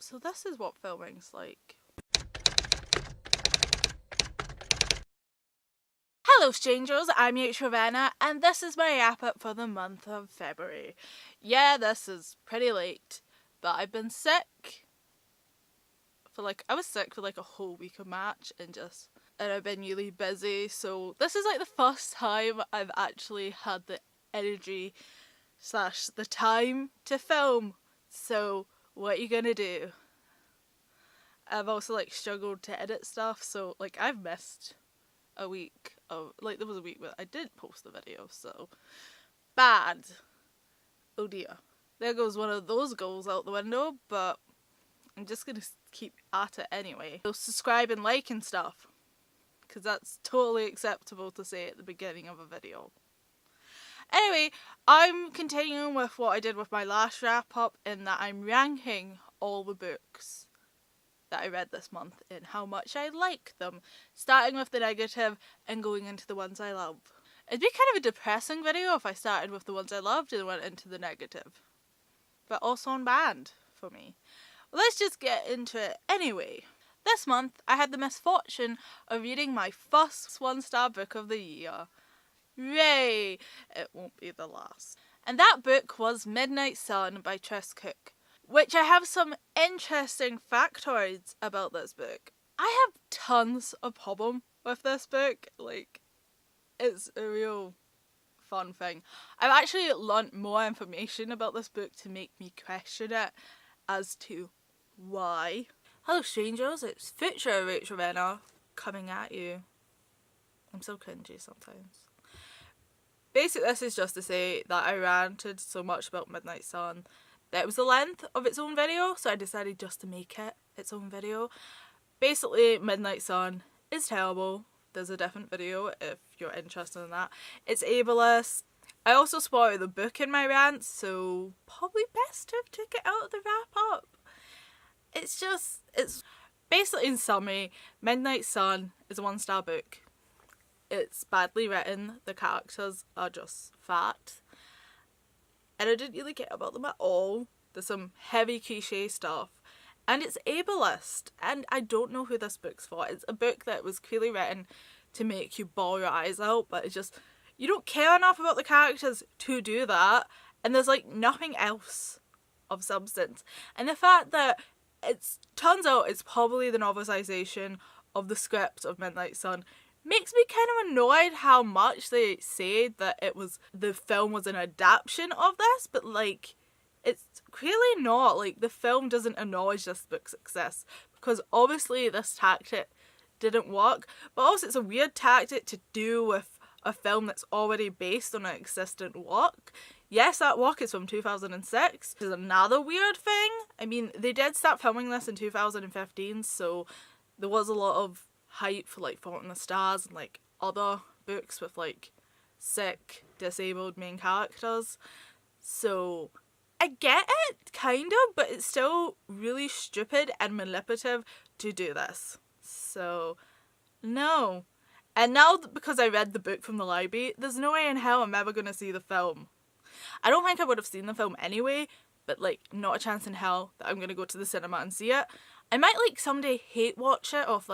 So this is what filming's like. Hello strangers, I'm Ravenna, and this is my wrap up for the month of February. Yeah, this is pretty late, but I've been sick for I was sick for a whole week of March and I've been really busy, so this is the first time I've actually had the energy / the time to film. So what are you gonna do? I've also struggled to edit stuff, so I've missed a week of there was a week where I did post the video, so bad. Oh dear. There goes one of those goals out the window, but I'm just gonna keep at it anyway. So subscribe and like and stuff, because that's totally acceptable to say at the beginning of a video. Anyway, I'm continuing with what I did with my last wrap up, in that I'm ranking all the books that I read this month and how much I like them, starting with the negative and going into the ones I love. It'd be kind of a depressing video if I started with the ones I loved and went into the negative, but also on brand for me. Well, let's just get into it anyway. This month I had the misfortune of reading my first 1-star book of the year. Yay! It won't be the last. And that book was Midnight Sun by Tess Cook, which I have some interesting factoids about this book. I have tons of problem with this book. It's a real fun thing. I've actually learnt more information about this book to make me question it as to why. Hello strangers, it's Febraury Wrap Up coming at you. I'm so cringy sometimes. Basically, this is just to say that I ranted so much about Midnight Sun that it was the length of its own video, so I decided just to make it its own video. Basically, Midnight Sun is terrible. There's a different video if you're interested in that. It's ableist. I also spoiled the book in my rants, so probably best to have took it out of the wrap up. It's basically, in summary, Midnight Sun is a 1-star book. It's badly written, the characters are just fat, and I didn't really care about them at all. There's some heavy cliche stuff, and it's ableist, and I don't know who this book's for. It's a book that was clearly written to make you bawl your eyes out, but it's just, you don't care enough about the characters to do that, and there's nothing else of substance. And the fact that turns out it's probably the novelisation of the script of Midnight Sun makes me kind of annoyed how much they say that the film was an adaptation of this, but it's clearly not. The film doesn't acknowledge this book's success, because obviously this tactic didn't work, but also it's a weird tactic to do with a film that's already based on an existent work. Yes, that work is from 2006, which is another weird thing. I mean, they did start filming this in 2015, so there was a lot of hype for Fault in the Stars and other books with sick, disabled main characters. So I get it, kind of, but it's still really stupid and manipulative to do this. So, no. And now, because I read the book from the library, there's no way in hell I'm ever going to see the film. I don't think I would have seen the film anyway, but not a chance in hell that I'm going to go to the cinema and see it. I might someday hate watch it off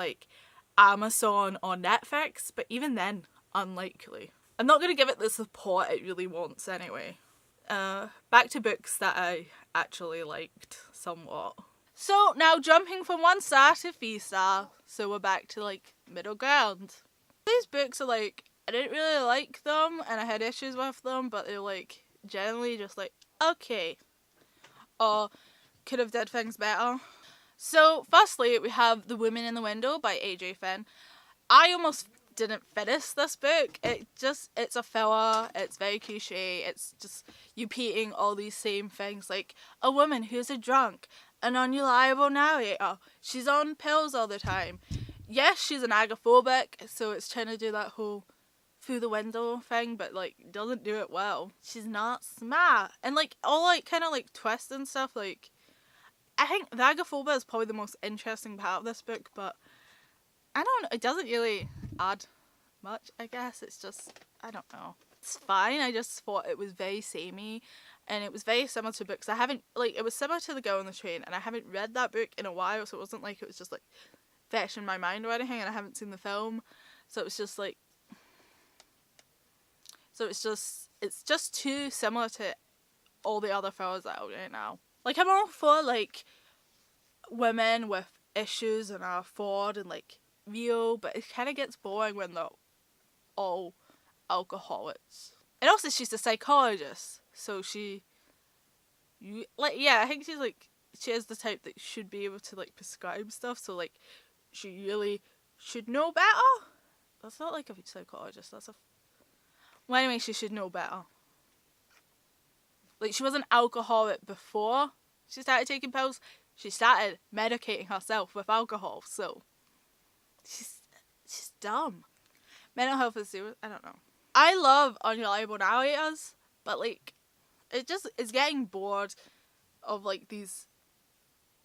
Amazon or Netflix, but even then, unlikely. I'm not going to give it the support it really wants anyway. Back to books that I actually liked somewhat. So now jumping from 1-star to 3-star, so we're back to middle ground. These books are I didn't really like them and I had issues with them, but they're generally just okay, or could have did things better. So firstly, we have The Woman in the Window by AJ Finn. I almost didn't finish this book. It's a filler, it's very cliche, it's just you repeating all these same things, a woman who's a drunk, an unreliable narrator, she's on pills all the time. Yes, she's an agoraphobic, so it's trying to do that whole through the window thing, but doesn't do it well. She's not smart, and all kind of twists and stuff. I think the agoraphobia is probably the most interesting part of this book, but I don't know, it doesn't really add much, I guess. It's just, I don't know. It's fine, I just thought it was very samey, and it was very similar to books. I haven't, like, it was similar to The Girl on the Train, and I haven't read that book in a while, so it wasn't like it was just, like, fresh in my mind or anything, and I haven't seen the film, so it was just, like, it's just too similar to all the other fillers that are out right now. Like, I'm all for, like, women with issues and are forward and, like, real, but it kind of gets boring when they're all alcoholics. And also, she's a psychologist, so I think she is the type that should be able to, like, prescribe stuff, so, like, she really should know better. That's not like a psychologist, well, anyway, she should know better. Like, she was an alcoholic before she started taking pills. She started medicating herself with alcohol, so she's dumb. Mental health is serious. I don't know. I love unreliable narrators, but, like, it's getting bored of, like, these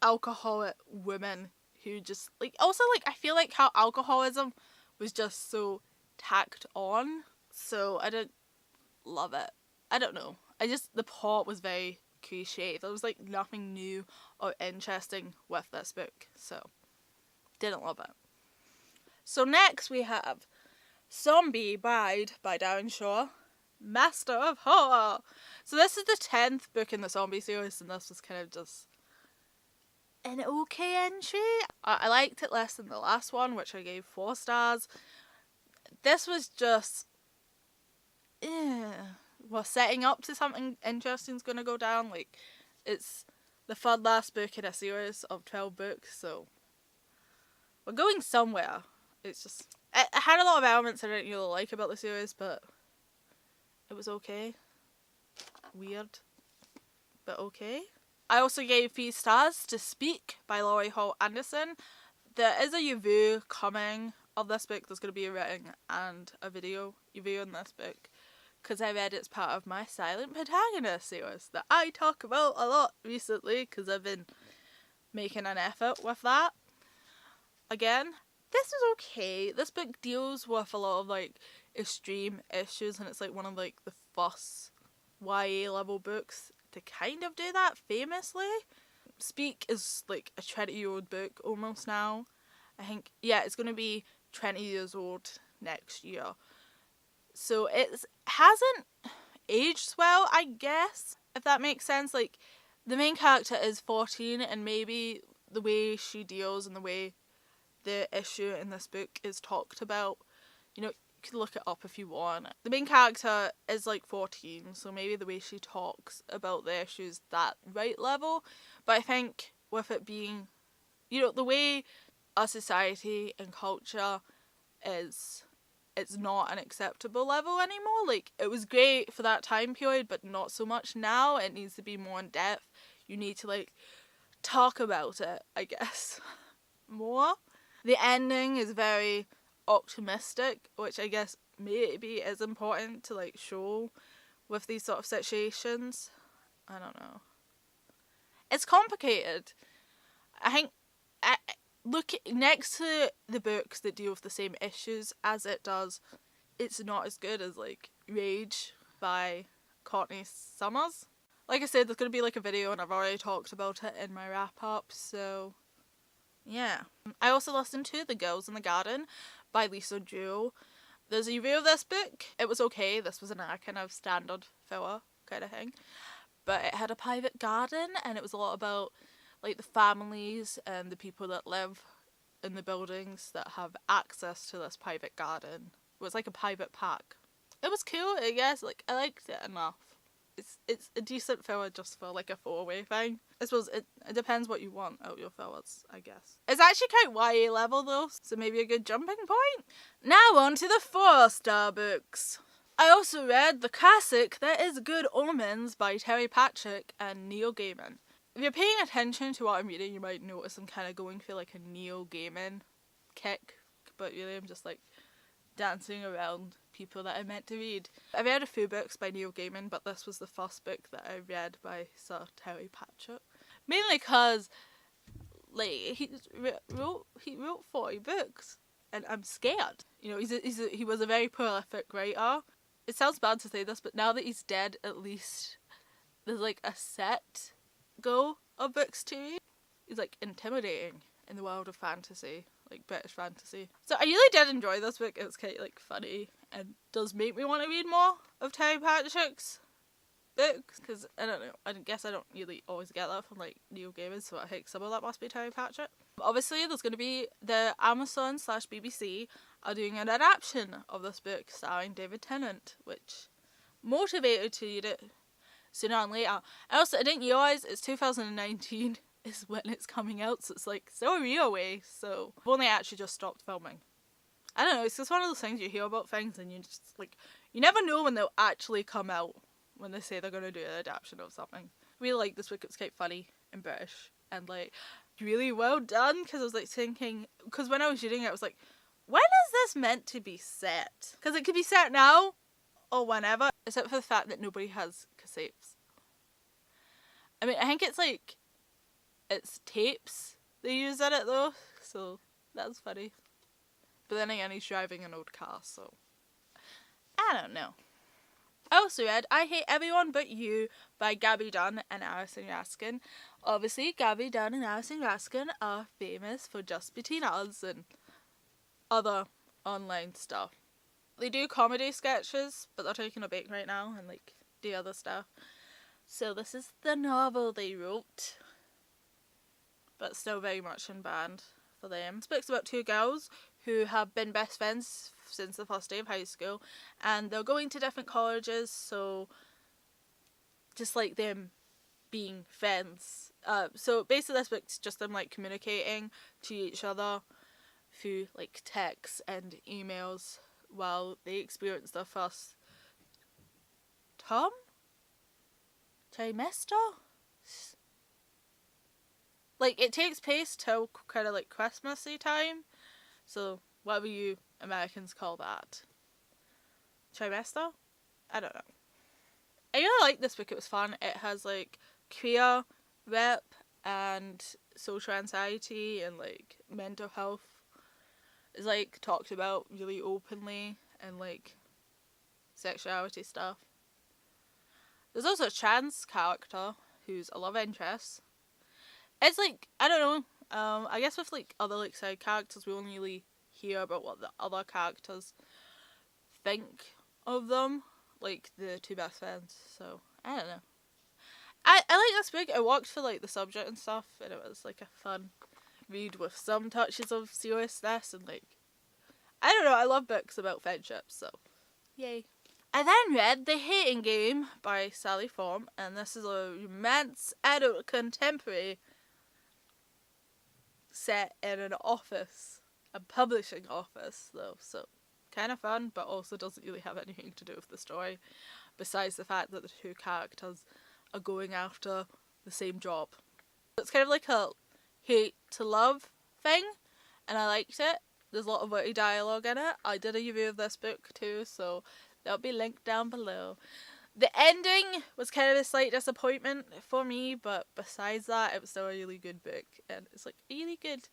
alcoholic women who just, like, also, like, I feel like how alcoholism was just so tacked on, so I didn't love it. I don't know. The plot was very cliche. There was, like, nothing new or interesting with this book, so didn't love it. So next we have Zombie Bride by Darren Shaw, Master of Horror. So this is the 10th book in the zombie series, and this was kind of just an okay entry. I liked it less than the last one, which I gave 4 stars. This was just, we're setting up to something interesting's gonna go down. Like, it's the third last book in a series of 12 books, so we're going somewhere. It's just, it had a lot of elements I didn't really like about the series, but it was okay. Weird, but okay. I also gave 3 stars to Speak by Laurie Anderson. There is a review coming of this book. There's going to be a written and a video review in this book, because I read it's part of my Silent Protagonist series that I talk about a lot recently, because I've been making an effort with that. Again, this was okay. This book deals with a lot of, like, extreme issues, and it's, like, one of, like, the first YA level books to kind of do that famously. Speak is, like, a 20-year-old book almost now. I think, yeah, it's going to be 20 years old next year. So it hasn't aged well, I guess, if that makes sense. Like, the main character is 14, and maybe the way she deals and the way the issue in this book is talked about, you know, you can look it up if you want. The main character is, like, 14, so maybe the way she talks about the issues that right level. But I think with it being, you know, the way our society and culture is, it's not an acceptable level anymore. Like, it was great for that time period, but not so much now. It needs to be more in depth. You need to, like, talk about it, I guess, more. The ending is very optimistic, which I guess maybe is important to, like, show with these sort of situations. I don't know. It's complicated. I think, look, next to the books that deal with the same issues as it does, it's not as good as, like, Rage by Courtney Summers. Like I said, there's going to be, like, a video, and I've already talked about it in my wrap-up, so yeah. I also listened to The Girls in the Garden by Lisa Jewell. There's a review of this book. It was okay. This was an kind of standard filler kind of thing. But it had a private garden, and it was a lot about, like, the families and the people that live in the buildings that have access to this private garden. It was like a private park. It was cool, I guess. Like, I liked it enough. It's a decent filler just for, like, a throwaway thing. I suppose it depends what you want out of your fillers, I guess. It's actually quite YA level though, so maybe a good jumping point. Now on to the 4-star books. I also read the classic There Is Good Omens by Terry Pratchett and Neil Gaiman. If you're paying attention to what I'm reading, you might notice I'm kind of going for, like, a Neil Gaiman kick, but really I'm just, like, dancing around people that I meant to read. I read a few books by Neil Gaiman, but this was the first book that I read by Sir Terry Pratchett. Mainly because, like, he wrote 40 books, and I'm scared. You know, he was a very prolific writer. It sounds bad to say this, but now that he's dead, at least there's like a set go of books to read. It's like intimidating in the world of fantasy, like British fantasy. So I really did enjoy this book. It's kind of like funny and does make me want to read more of Terry Pratchett's books, because I don't know, I guess I don't really always get that from like Neil Gaiman, so I think some of that must be Terry Pratchett. Obviously there's going to be the Amazon/BBC are doing an adaptation of this book starring David Tennant, which motivated to read it sooner than later. And also I didn't realise it's 2019 is when it's coming out, so it's like so a year away, so I've only actually just stopped filming. I don't know, it's just one of those things you hear about things and you just like, you never know when they'll actually come out, when they say they're going to do an adaptation of something. I really like this book. It's quite funny and British and like really well done, because I was like thinking, because when I was reading it I was like, when is this meant to be set? Because it could be set now or whenever, except for the fact that nobody has cassettes. I mean, I think it's like, it's tapes they use in it though, so that's funny. But then again, he's driving an old car, so I don't know. I also read I Hate Everyone But You by Gaby Dunn and Allison Raskin. Obviously, Gaby Dunn and Allison Raskin are famous for Just Between Us and other online stuff. They do comedy sketches, but they're taking a break right now and like do other stuff. So this is the novel they wrote, but still very much in band for them. This book's about two girls who have been best friends since the first day of high school, and they're going to different colleges, so just like them being friends. So basically this book's just them like communicating to each other through like texts and emails while they experience their first trimester? Like, it takes place till kind of like Christmassy time, so whatever you Americans call that. Trimester? I don't know. I really liked this book. It was fun. It has like queer rep and social anxiety and like mental health is like talked about really openly, and like sexuality stuff. There's also a trans character who's a love interest. It's like, I don't know, I guess with like other like side characters we only really hear about what the other characters think of them, like the two best friends, so I don't know. I like this book. I walked for like the subject and stuff, and it was like a fun read with some touches of seriousness, and like, I don't know, I love books about friendship, so yay. I then read The Hating Game by Sally Form, and this is a romance adult contemporary set in an office, a publishing office though, so kind of fun, but also doesn't really have anything to do with the story, besides the fact that the two characters are going after the same job. It's kind of like a hate to love thing, and I liked it. There's a lot of witty dialogue in it. I did a review of this book too, so that'll be linked down below. The ending was kind of a slight disappointment for me, but besides that, it was still a really good book, and it's like a really good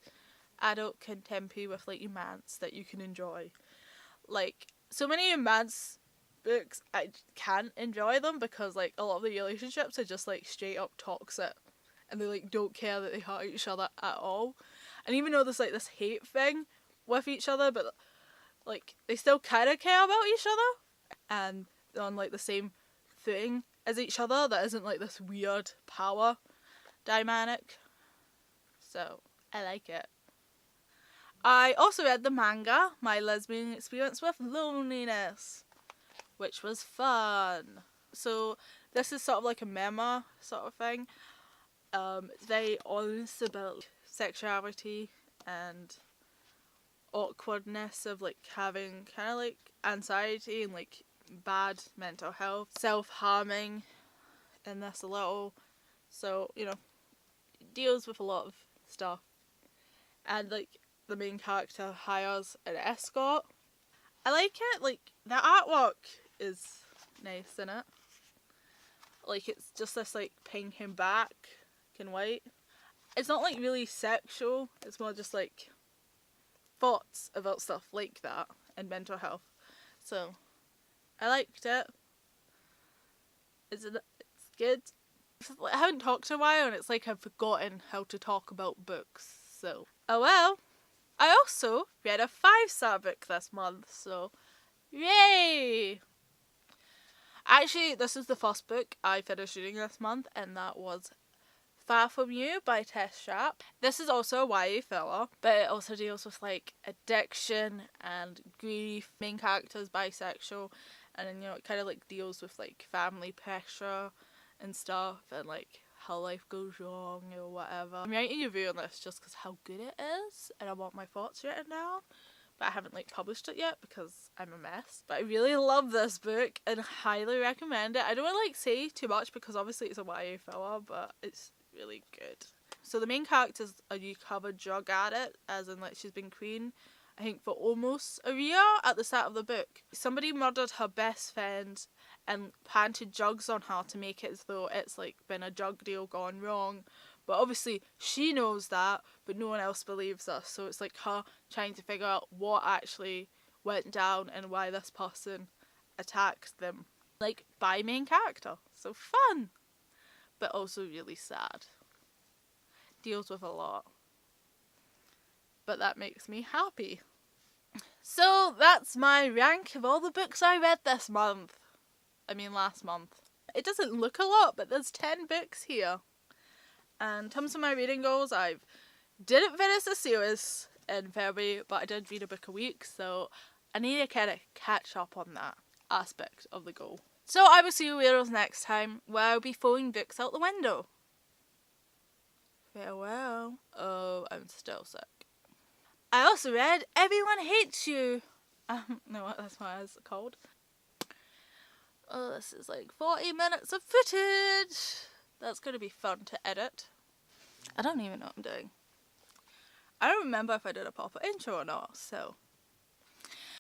adult contemporary with like romance that you can enjoy. Like, so many romance books, I can't enjoy them because like a lot of the relationships are just like straight up toxic, and they like don't care that they hurt each other at all. And even though there's like this hate thing with each other, but like they still kind of care about each other, and they're on like the same thing as each other. That isn't like this weird power dynamic, so I like it. I also read the manga My Lesbian Experience with Loneliness, which was fun. So this is sort of like a memoir sort of thing. It's very honest about sexuality and awkwardness of like having kind of like anxiety and like bad mental health, self-harming in this a little, so you know, it deals with a lot of stuff, and like the main character hires an escort. I like it, like the artwork is nice in it, like it's just this like pink and black and white. It's not like really sexual, it's more just like thoughts about stuff like that and mental health, so I liked it. It's good. I haven't talked in a while, and it's like I've forgotten how to talk about books, so. Oh well. I also read a 5-star book this month, so yay! Actually, this is the first book I finished reading this month, and that was Far From You by Tess Sharpe. This is also a YA thriller, but it also deals with like addiction and grief. Main character is bisexual, and then it kind of like deals with like family pressure and stuff, and like how life goes wrong or whatever. I'm writing a review on this just because how good it is, and I want my thoughts written down. But I haven't like published it yet because I'm a mess. But I really love this book and highly recommend it. I don't want to like say too much because obviously it's a YA thriller, but it's really good. So the main character's a recovered drug addict, as in like she's been clean, I think, for almost a year at the start of the book. Somebody murdered her best friend and planted drugs on her to make it as though it's like been a drug deal gone wrong. But obviously she knows that, but no one else believes us. So it's like her trying to figure out what actually went down and why this person attacked them. Like, by main character. So fun! But also really sad. Deals with a lot. But that makes me happy. So that's my rank of all the books I read this month. I mean last month. It doesn't look a lot, but there's 10 books here. And in terms of my reading goals, I didn't finish the series in February, but I did read a book a week, so I need to kind of catch up on that aspect of the goal. So I will see you weirdos next time, where I'll be throwing books out the window. Farewell. Oh, I'm still sick. I also read Everyone Hates You. No, that's what it's called. Oh, this is like 40 minutes of footage. That's going to be fun to edit. I don't even know what I'm doing. I don't remember if I did a proper intro or not, so